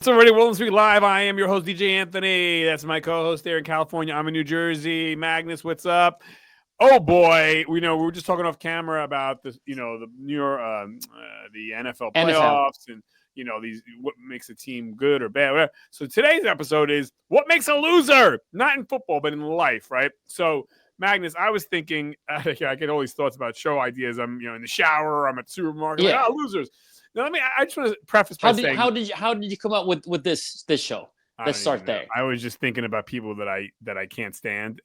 It's already Wellness Week Live. I am your host, DJ Anthony. That's my co-host there in California. I'm in New Jersey. Magnus, what's up? Oh boy, we were just talking off camera about the New York, the NFL NFL. playoffs, and these what makes a team good or bad. Whatever. So today's episode is what makes a loser, not in football but in life, right? So Magnus, I was thinking, I get all these thoughts about show ideas. I'm in the shower, I'm at the supermarket, Yeah. losers. Now I just want to preface by saying, how did you come up with this show? Let's start there. I was just thinking about people that I can't stand.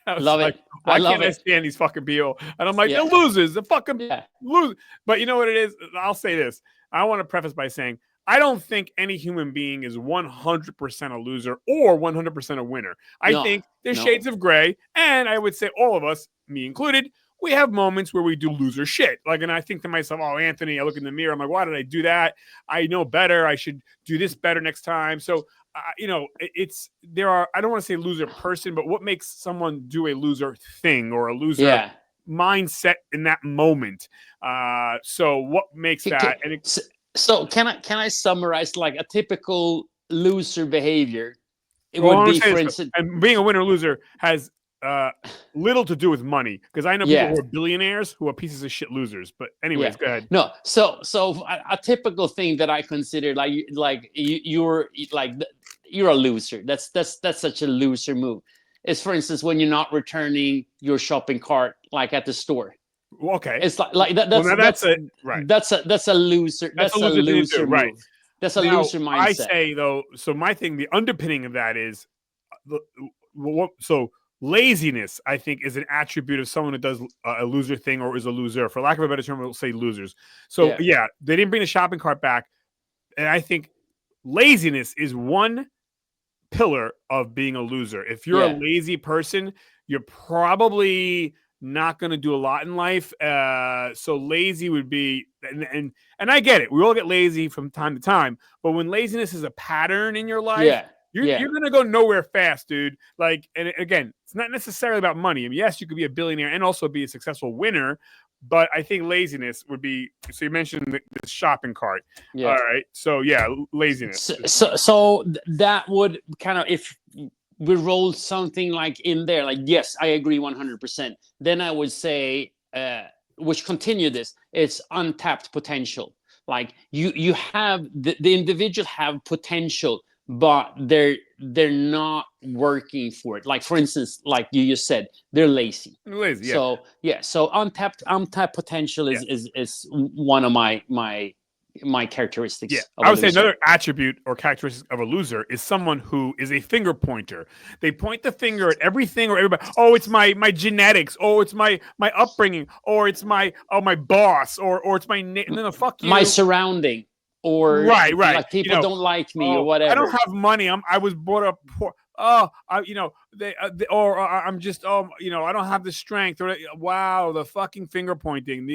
I was Love like, it. why I love can't I it. stand these fucking people? And I'm like, Yeah. they're losers. They're fucking Yeah. losers. But you know what it is? I'll say this. I want to preface by saying I don't think any human being is 100% a loser or 100% a winner. I think there's shades of gray, and I would say all of us, me included, we have moments where we do loser shit. And I think to myself, oh, Anthony, I look in the mirror. I'm like, why did I do that? I know better. I should do this better next time. So, I don't want to say loser person, but what makes someone do a loser thing or a loser mindset in that moment? So what makes that? So can I summarize like a typical loser behavior? It would be, for instance, and being a winner or loser has little to do with money, because I know people who are billionaires who are pieces of shit losers. But anyways, go ahead. No, so a typical thing that I consider you're a loser. That's such a loser move. Is, for instance, when you're not returning your shopping cart like at the store. Okay, it's like that. That's a loser. That's a loser move. Right. That's a loser mindset. I say though. So my thing, the underpinning of that is, laziness, I think, is an attribute of someone who does a loser thing or is a loser. For lack of a better term, we'll say losers. So they didn't bring the shopping cart back, and I think laziness is one pillar of being a loser. If you're a lazy person, you're probably not going to do a lot in life. So lazy would be, and I get it. We all get lazy from time to time, but when laziness is a pattern in your life, you're going to go nowhere fast, dude. And again, it's not necessarily about money. I mean, yes, you could be a billionaire and also be a successful winner, but I think laziness would be, so you mentioned the shopping cart. Yeah. All right. So laziness. So that would kind of, if we roll something like in there, like, yes, I agree 100%. Then I would say, which continue this, it's untapped potential. Like you have the individual have potential, but they're not working for it. Like, for instance, like you just said, they're lazy. Lazy, yeah. So untapped potential is one of my characteristics. Yeah, I would say another attribute or characteristic of a loser is someone who is a finger pointer. They point the finger at everything or everybody. Oh, it's my genetics. Oh, it's my upbringing. Or it's my boss. Or it's my no, fuck you. My surrounding. Or right. Like people don't like me or whatever. I don't have money. I was brought up poor. I'm just I don't have the strength. Or wow, the fucking finger pointing,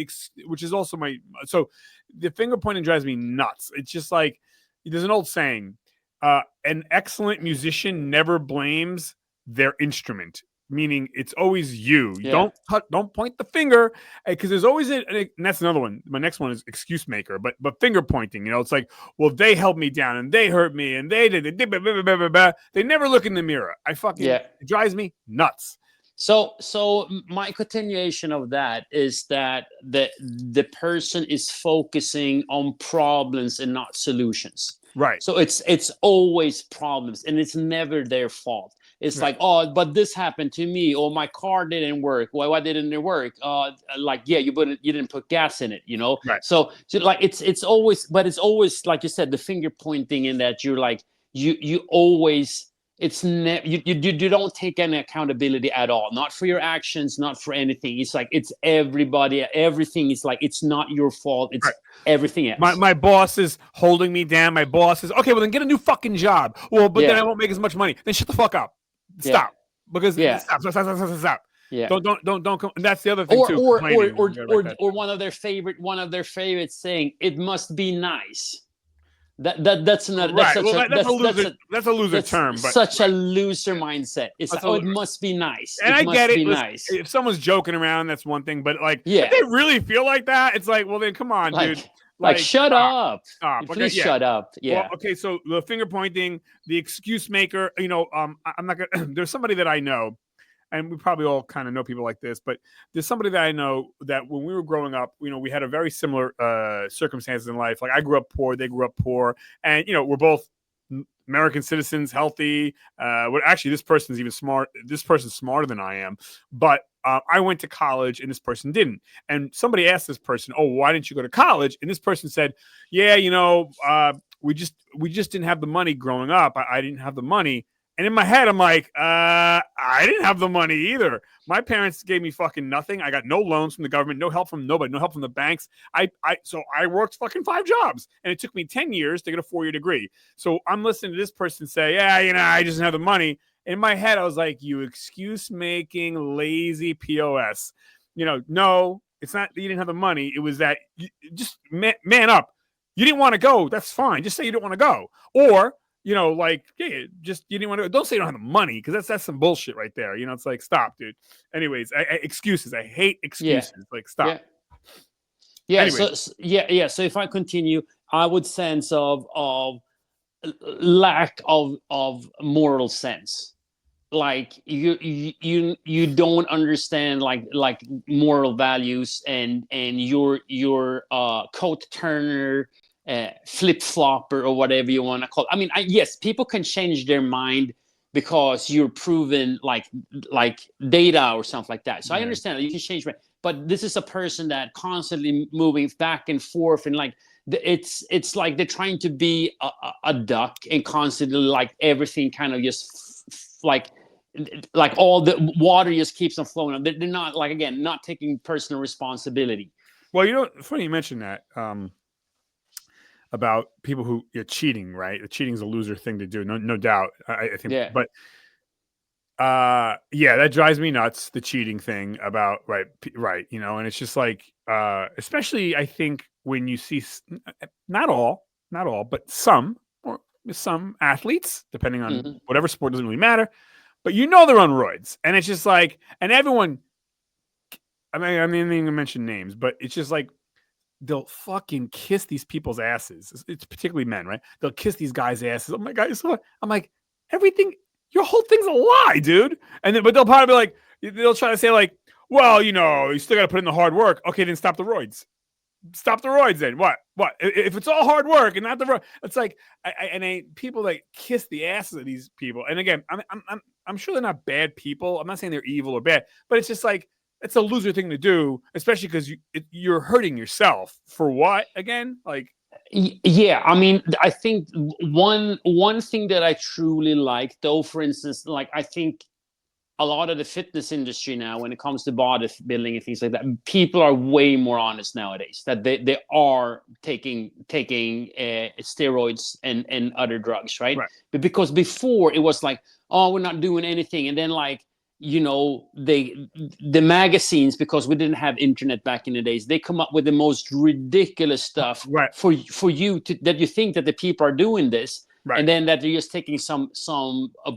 which is also so the finger pointing drives me nuts. It's just like, there's an old saying, an excellent musician never blames their instrument. Meaning it's always you. Don't point the finger, because there's always and that's another one. My next one is excuse maker, but finger pointing. It's like, well, they held me down and they hurt me and they did. They never look in the mirror. It drives me nuts. So my continuation of that is that the person is focusing on problems and not solutions. Right. So it's always problems, and it's never their fault. It's like, oh, but this happened to me, or my car didn't work. Why didn't it work? You didn't put gas in it, Right. So like it's always, but it's always, like you said, the finger pointing, in that you're like you always, it's you don't take any accountability at all, not for your actions, not for anything. It's like it's everybody, everything is like, it's not your fault. It's everything else. My boss is holding me down. My boss is okay. Well, then get a new fucking job. Well, but then I won't make as much money. Then shut the fuck up. Stop. Because stop. Yeah. Don't come. And that's the other thing too. Or one of their favorite saying, it must be nice. That's another. Right. That's a loser term. But such a loser mindset. It's like, it must be nice. And I get it. Nice. If someone's joking around, that's one thing. But if they really feel like that, it's like, well, then come on, dude. Like, shut up. Stop. Okay, Please yeah. shut up. Yeah. Well, okay, so the finger pointing, the excuse maker, I'm not gonna there's somebody that I know, and we probably all kind of know people like this, but there's somebody that I know that when we were growing up, we had a very similar circumstances in life. Like I grew up poor, they grew up poor, and we're both American citizens, healthy. Actually, this person's even smart. This person's smarter than I am, but I went to college and this person didn't. And somebody asked this person, "Oh, why didn't you go to college?" And this person said, "Yeah, we just didn't have the money growing up. I didn't have the money." And in my head, I'm like, I didn't have the money either. My parents gave me fucking nothing. I got no loans from the government, no help from nobody, no help from the banks. So I worked fucking 5 jobs, and it took me 10 years to get a 4-year degree. So I'm listening to this person say, yeah, I just didn't have the money. In my head, I was like, you excuse-making, lazy POS. No, it's not that you didn't have the money. It was that you just man up. You didn't want to go. That's fine. Just say you didn't want to go. Or just you didn't want to. Don't say you don't have the money because that's some bullshit right there. It's like stop, dude. Anyways, excuses. I hate excuses. Yeah. Like stop. Yeah. Anyways. So if I continue, I would sense of lack of moral sense. Like you don't understand like moral values and your coat turner. Flip flopper or whatever you want to call it. I mean, yes, people can change their mind because you're proven like data or something like that. So I understand that you can change, but this is a person that constantly moving back and forth and like it's like they're trying to be a duck and constantly like everything kind of just like all the water just keeps on flowing. They're not like again not taking personal responsibility. Well, funny you mentioned that. About people who cheating, right? Cheating is a loser thing to do, no doubt. I think, yeah. But that drives me nuts. The cheating thing about right, and it's just like, especially I think when you see not all, but some athletes, depending on whatever sport, doesn't really matter, but they're on roids, and it's just like, and everyone. I didn't even mention names, but it's just like. They'll fucking kiss these people's asses. It's particularly men, right? They'll kiss these guys' asses. Oh my God. I'm like, everything, your whole thing's a lie, dude. But they'll probably be like, they'll try to say like, well, you still got to put in the hard work. Okay, then stop the roids. Stop the roids then. What? If it's all hard work and not the roid, it's like, people that kiss the asses of these people. And again, I'm sure they're not bad people. I'm not saying they're evil or bad, but it's just like, it's a loser thing to do, especially because you're hurting yourself for what again? Like, yeah, I mean, I think one thing that I truly like, though, for instance, like I think a lot of the fitness industry now, when it comes to bodybuilding and things like that, people are way more honest nowadays. That they are taking steroids and other drugs, right? But because before it was like, oh, we're not doing anything, and then like. The magazines, because we didn't have internet back in the days, they come up with the most ridiculous stuff for you that you think that the people are doing this, and then that they're just taking some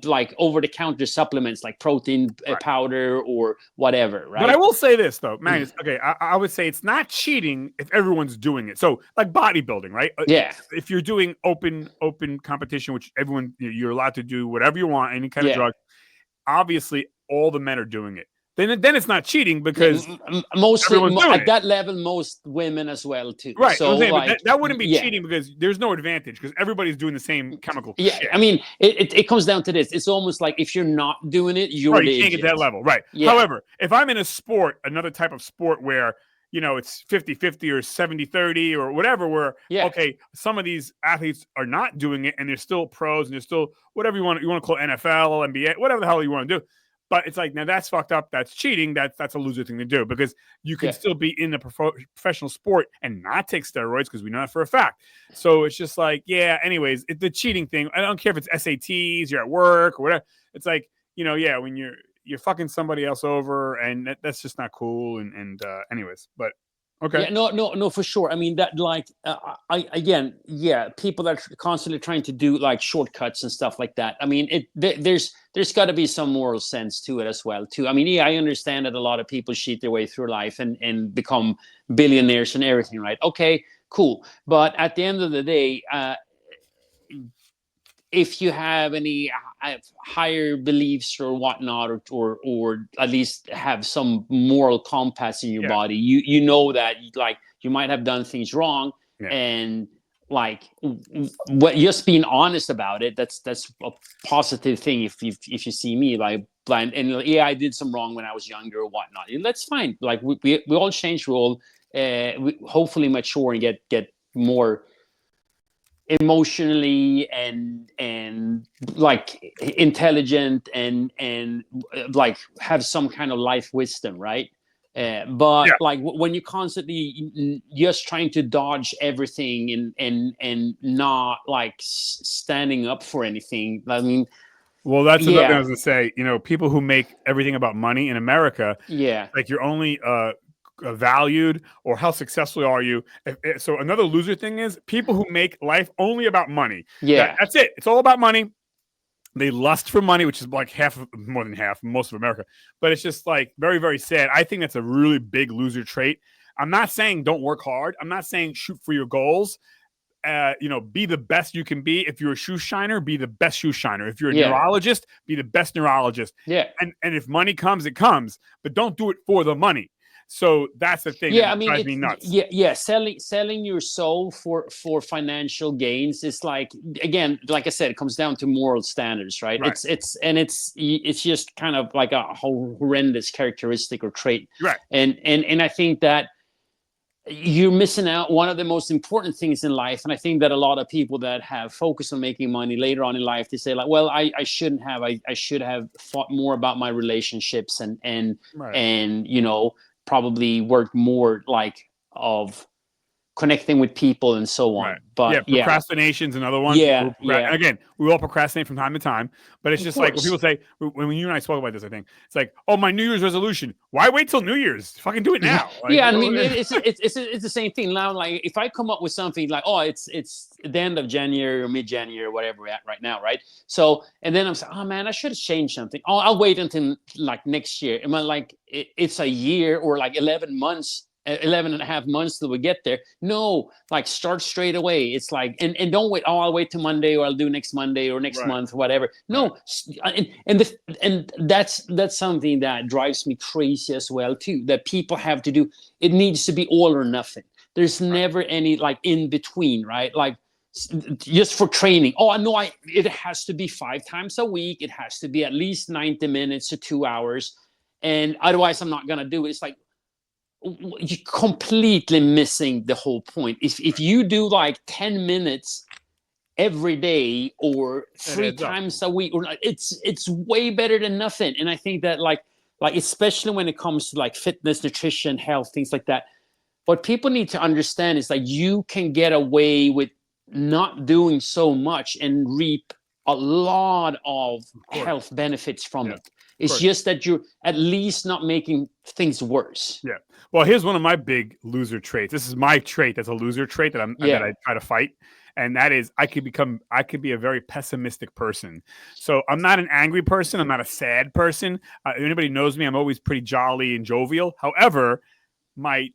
like over-the-counter supplements like protein powder or whatever, right? But I will say this though, Magnus. Okay, I would say it's not cheating if everyone's doing it. So like bodybuilding, right? Yeah. If you're doing open competition, which everyone you're allowed to do whatever you want, any kind of drug. Obviously, all the men are doing it. Then it's not cheating because mostly at that level, most women as well too. Right. So like, that wouldn't be cheating because there's no advantage because everybody's doing the same chemical. Yeah, shit. I mean, it comes down to this. It's almost like if you're not doing it, you can't get that level. Right. Yeah. However, if I'm in a sport, another type of sport where it's 50-50 or 70-30 or whatever, where, okay, some of these athletes are not doing it and they're still pros and they're still whatever you want to call it, NFL, NBA, whatever the hell you want to do. But it's like, now that's fucked up. That's cheating. That's a loser thing to do because you can still be in the professional sport and not take steroids because we know that for a fact. So it's just like, anyways, the cheating thing. I don't care if it's SATs, you're at work or whatever. It's like, when you're fucking somebody else over and that's just not cool. And anyways, but okay. Yeah, no, for sure. I mean, that like, people that are constantly trying to do like shortcuts and stuff like that. I mean, there's got to be some moral sense to it as well, too. I mean, I understand that a lot of people cheat their way through life and become billionaires and everything, right? Okay, cool. But at the end of the day, if you have any higher beliefs or whatnot, or at least have some moral compass in your body, you know that like you might have done things wrong, and like what, just being honest about it, that's a positive thing. If you see me like blind and I did some wrong when I was younger or whatnot, and that's fine. Like we all change, we all we hopefully mature and get more emotionally and like intelligent and like have some kind of life wisdom, right? But like when you constantly just trying to dodge everything and not like standing up for anything, I mean, well, that's another thing I was gonna say. You know, people who make everything about money in America, like you're only valued or how successful are you. So another loser thing is people who make life only about money. That's it. It's all about money. They lust for money, which is like more than half, most of America. But it's just like very, very sad. I think that's a really big loser trait. I'm not saying don't work hard. I'm not saying shoot for your goals. You know, be the best you can be. If you're a shoe shiner, be the best shoe shiner. If you're a neurologist, be the best neurologist. And if money comes, it comes. But don't do it for the money. So that's the thing. I mean, drives me nuts. Selling your soul for financial gains is like, again, like I said, it comes down to moral standards, right? It's just kind of like a horrendous characteristic or trait, right? And I think that you're missing out one of the most important things in life. And I think that a lot of people that have focused on making money later on in life, they say like, well, I shouldn't have. I should have thought more about my relationships and you know, probably worked more like of connecting with people and so on. But procrastination's another one. And again, we all procrastinate from time to time, but it's just like when people say, when you and I spoke about this, I think it's like, oh, my New Year's resolution. Why wait till New Year's? Fucking do it now. Like, I mean, it's the same thing now. Like if I come up with something like, oh, it's the end of January or mid-January or whatever we're at right now, right? So, and then I'm saying, oh man, I should have changed something. Oh, I'll wait until like next year. Am I like, it's a year or like 11 and a half months till we get there? No, like start straight away. It's like, and don't wait. Oh, I'll wait till Monday, or I'll do next Monday or next month, whatever. No, and that's something that drives me crazy as well too. That people have to do. It needs to be all or nothing. There's never any like in between, right? Like just for training. Oh, no, it has to be 5 times a week. It has to be at least 90 minutes to 2 hours, and otherwise I'm not gonna do it. It's like, you're completely missing the whole point. If you do like 10 minutes every day or 3 times a week, or it's way better than nothing. And I think that like especially when it comes to like fitness, nutrition, health, things like that, what people need to understand is like you can get away with not doing so much and reap a lot of health benefits from it. It's just that you're at least not making things worse. Yeah. Well, here's one of my big loser traits. This is my trait. That's a loser trait that that I try to fight. And that is I could be a very pessimistic person. So I'm not an angry person. I'm not a sad person. If anybody knows me, I'm always pretty jolly and jovial. However,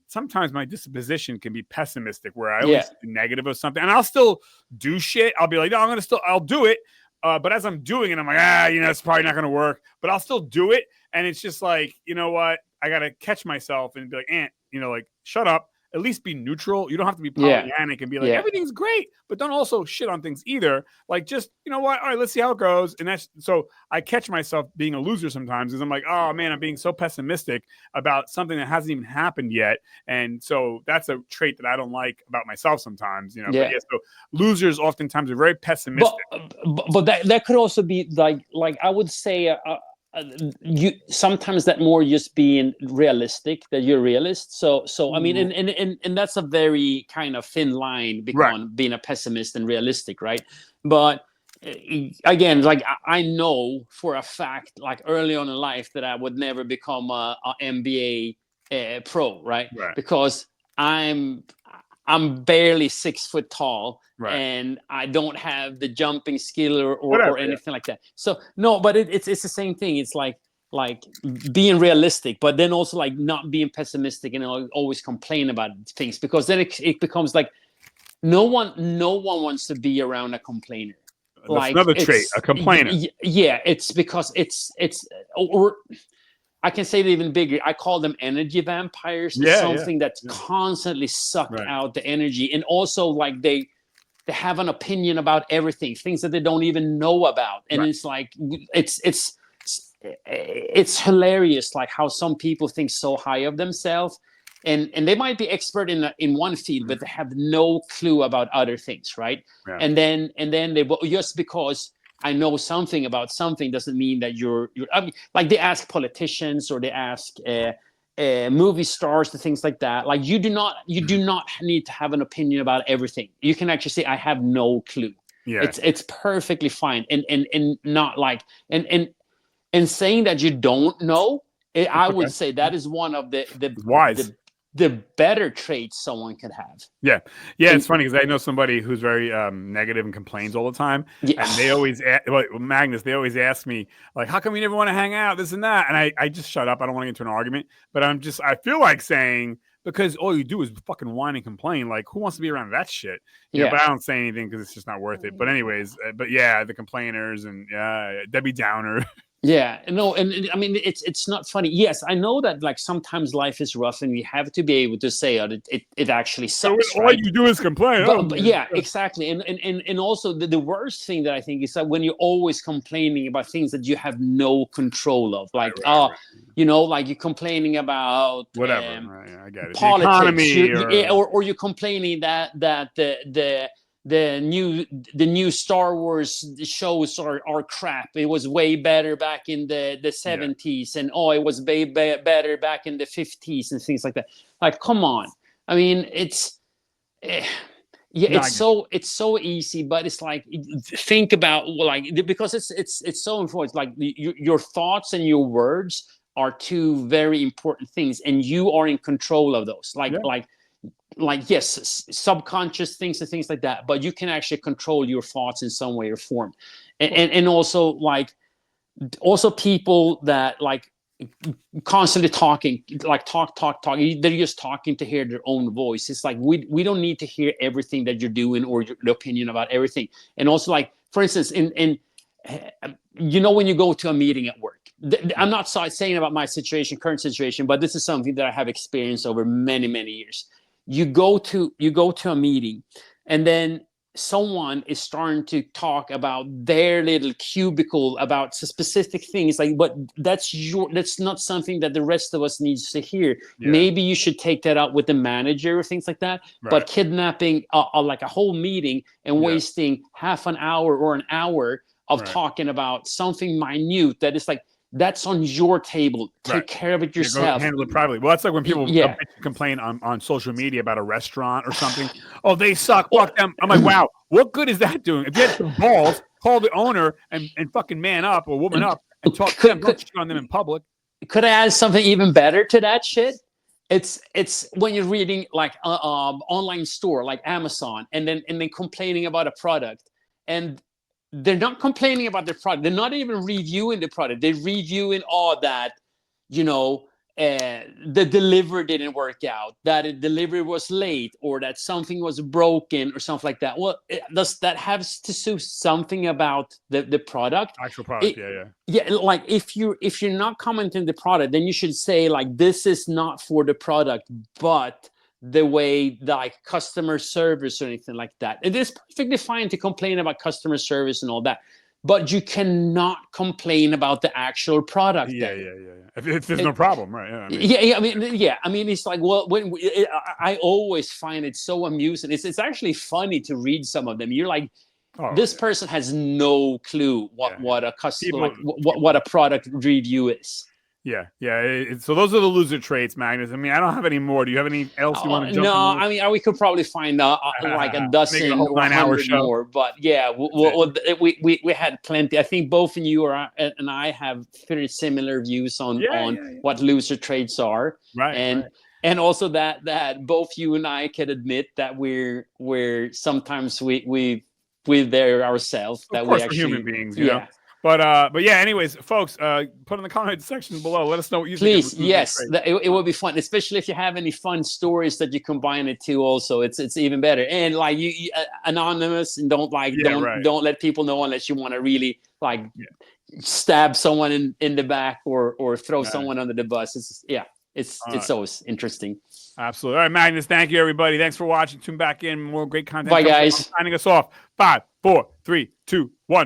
sometimes my disposition can be pessimistic, where I always be negative or something. And I'll still do shit. I'll be like, no, I'll do it. But as I'm doing it, I'm like, you know, it's probably not going to work, but I'll still do it. And it's just like, you know what? I got to catch myself and be like, you know, like, shut up. At least be neutral. You don't have to be Pollyannic and be like, everything's great, but don't also shit on things either. Like, just, you know what? All right, let's see how it goes. And so I catch myself being a loser sometimes because I'm like, oh man, I'm being so pessimistic about something that hasn't even happened yet. And so that's a trait that I don't like about myself sometimes, you know. But so losers oftentimes are very pessimistic. But that could also be like I would say, you sometimes that more just being realistic, that you're realist. So I mean, and that's a very kind of thin line between being a pessimist and realistic, right? But again, like I know for a fact, like early on in life, that I would never become a NBA pro, right? Because I'm barely 6 foot tall, and I don't have the jumping skill or anything like that. So no, but it's the same thing. It's like being realistic, but then also like not being pessimistic and always complain about things, because then it becomes like no one wants to be around a complainer. That's Like, another trait, a complainer. Yeah, it's because it's or I can say it even bigger. I call them energy vampires. It's something that constantly suck out the energy, and also like they have an opinion about everything, things that they don't even know about, and it's like it's hilarious, like how some people think so high of themselves, and they might be expert in one field, but they have no clue about other things, right? And then they, just because I know something about something doesn't mean that you're I mean, like they ask politicians, or they ask movie stars, the things like that. Like you do not need to have an opinion about everything. You can actually say I have no clue. It's perfectly fine, and not like and saying that you don't know, I would say that is one of the better traits someone could have. Yeah. It's funny because I know somebody who's very negative and complains all the time, and they always, Magnus, they always ask me like, "How come you never want to hang out? This and that?" And I just shut up. I don't want to get into an argument, but I feel like saying, because all you do is fucking whine and complain. Like, who wants to be around that shit? But I don't say anything because it's just not worth it. But anyways, the complainers and Debbie Downer. Yeah, no, and I mean it's not funny. Yes, I know that like sometimes life is rough, and we have to be able to say it actually sucks. So all you do is complain. But exactly, and also the worst thing that I think is that when you're always complaining about things that you have no control of, like you know, like you're complaining about whatever. I get it. Politics, or you're complaining that the new Star Wars shows are crap. It was way better back in the 70s, and it was way better back in the 50s and things like that. Like, come on. I mean, it's so easy, but it's like, think about, like, because it's so important. Like your thoughts and your words are two very important things, and you are in control of those. Like yes, subconscious things and things like that, but you can actually control your thoughts in some way or form. And also, like, also people that like constantly talking, like talk, they're just talking to hear their own voice. It's like we don't need to hear everything that you're doing or your opinion about everything. And also, like, for instance, in you know, when you go to a meeting at work, I'm not saying about my current situation, but this is something that I have experienced over many years. You go to a meeting, and then someone is starting to talk about their little cubicle about specific things, like, but that's not something that the rest of us needs to hear. Maybe you should take that out with the manager or things like that. But kidnapping like a whole meeting and wasting half an hour or an hour of talking about something minute that is like, that's on your table. Take care of it yourself. Handle it privately. Well, that's like when people complain on social media about a restaurant or something. Oh, they suck. Fuck them. I'm like, wow, what good is that doing? If you had some balls, call the owner and fucking man up or woman up and talk to them, don't shit on them in public. Could I add something even better to that shit? It's when you're reading like online store like Amazon, and then complaining about a product, and they're not complaining about their product. They're not even reviewing the product. They're reviewing all that, you know, the delivery didn't work out, that the delivery was late, or that something was broken or something like that. Well, does that have to do something about the product? Actual product, yeah. Like if you're not commenting the product, then you should say like, this is not for the product, but the way, like, customer service or anything like that. It is perfectly fine to complain about customer service and all that, but you cannot complain about the actual product. If there's no problem, right? I mean, it's like, well, I always find it so amusing. It's actually funny to read some of them. You're like, this person has no clue what a customer, what a product review is. So those are the loser traits, Magnus. I mean, I don't have any more. Do you have any else you want to jump? No, I mean, we could probably find like a dozen or 100 more. But yeah, we had plenty. I think both of you and I have very similar views on what loser traits are. Right. And also that both you and I can admit that we're sometimes we're there ourselves. That of course, we actually, we're human beings. You know? But yeah, anyways, folks, put in the comment section below. Let us know what you think. Please, yes, it would be fun, especially if you have any fun stories that you combine it to. Also, it's even better. And like you anonymous, and don't let people know unless you want to really like stab someone in the back or throw someone under the bus. It's always interesting. Absolutely. All right, Magnus, thank you, everybody. Thanks for watching. Tune back in. More great content. Bye, guys. Signing us off. 5, 4, 3, 2, 1.